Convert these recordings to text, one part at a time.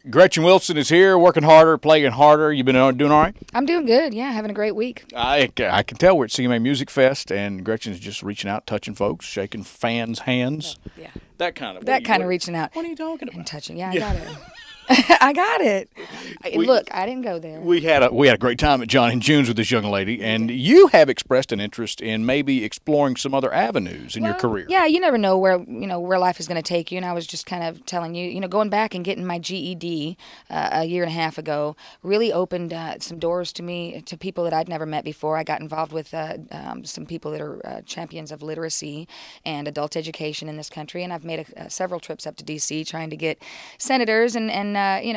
Gretchen Wilson is here, working harder, playing harder. You been doing all right? I'm doing good. Yeah, having a great week. I can tell we're at CMA Music Fest, and Gretchen's just reaching out, touching folks, shaking fans' hands. Yeah. That kind of Reaching out. What are you talking about? And touching. Yeah, I got it. I got it. Look, I didn't go there. We had a great time at John and June's with this young lady, and you have expressed an interest in maybe exploring some other avenues in your career. Yeah, you never know where life is going to take you. And I was just kind of telling you, going back and getting my GED a year and a half ago really opened some doors to me, to people that I'd never met before. I got involved with some people that are champions of literacy and adult education in this country, and I've made several trips up to D.C. trying to get senators and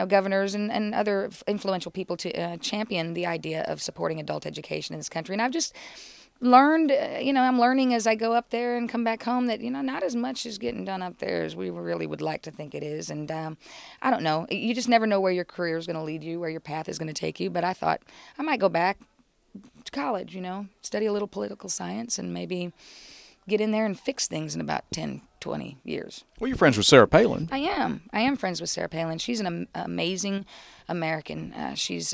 governors and other influential people to champion the idea of supporting adult education in this country. And I've just learned, I'm learning as I go up there and come back home that, not as much is getting done up there as we really would like to think it is. And I don't know. You just never know where your career is going to lead you, where your path is going to take you. But I thought I might go back to college, study a little political science and maybe get in there and fix things in about 10, 20 years. Well, you're friends with Sarah Palin. I am friends with Sarah Palin. She's an amazing American. She's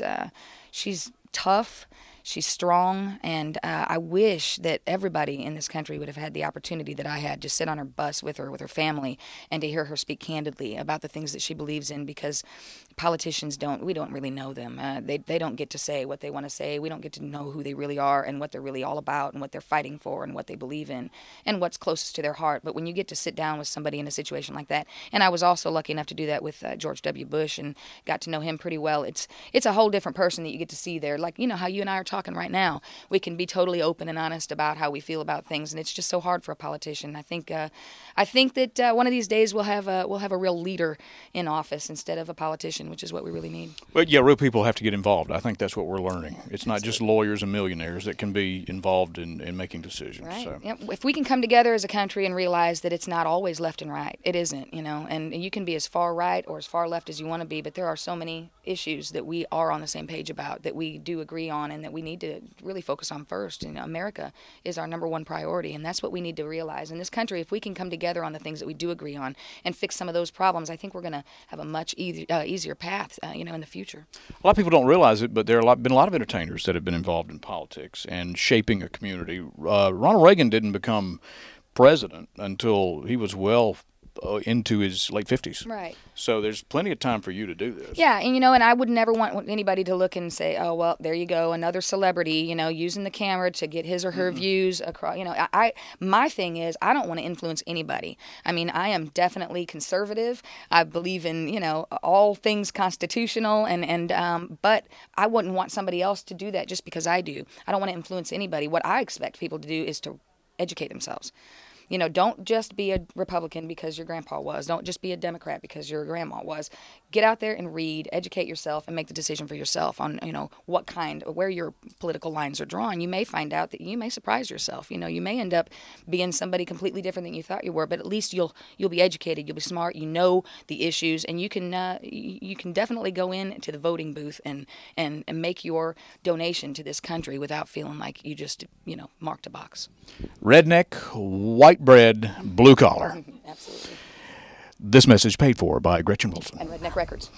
tough. She's strong, and I wish that everybody in this country would have had the opportunity that I had to sit on her bus with her family, and to hear her speak candidly about the things that she believes in, because politicians we don't really know them. They don't get to say what they want to say. We don't get to know who they really are and what they're really all about and what they're fighting for and what they believe in and what's closest to their heart. But when you get to sit down with somebody in a situation like that, and I was also lucky enough to do that with George W. Bush and got to know him pretty well, it's a whole different person that you get to see there. Like, how you and I are talking right now. We can be totally open and honest about how we feel about things, and it's just so hard for a politician. I think that one of these days we'll have a real leader in office instead of a politician, which is what we really need. But yeah, real people have to get involved. I think that's what we're learning. It's not just lawyers and millionaires that can be involved in making decisions. Right. So. Yep. If we can come together as a country and realize that it's not always left and right, it isn't, and you can be as far right or as far left as you want to be, but there are so many issues that we are on the same page about, that we do agree on, and that we need to really focus on first. America is our number one priority, and that's what we need to realize in this country. If we can come together on the things that we do agree on and fix some of those problems, I think we're going to have a much easier path, in the future. A lot of people don't realize it, but there have been a lot of entertainers that have been involved in politics and shaping a community. Ronald Reagan didn't become president until he was well into his late 50s. Right. So there's plenty of time for you to do this. Yeah, and and I would never want anybody to look and say, oh, well, there you go, another celebrity, using the camera to get his or her views across. My thing is, I don't want to influence anybody. I mean, I am definitely conservative. I believe in, all things constitutional, but I wouldn't want somebody else to do that just because I do. I don't want to influence anybody. What I expect people to do is to educate themselves. Don't just be a Republican because your grandpa was. Don't just be a Democrat because your grandma was. Get out there and read, educate yourself, and make the decision for yourself on, where your political lines are drawn. You may find out that you may surprise yourself. You may end up being somebody completely different than you thought you were, but at least you'll be educated, you'll be smart, the issues, and you can definitely go into the voting booth and make your donation to this country without feeling like you just, marked a box. Redneck, white bread, blue collar. Absolutely. This message paid for by Gretchen Wilson. And Redneck Records.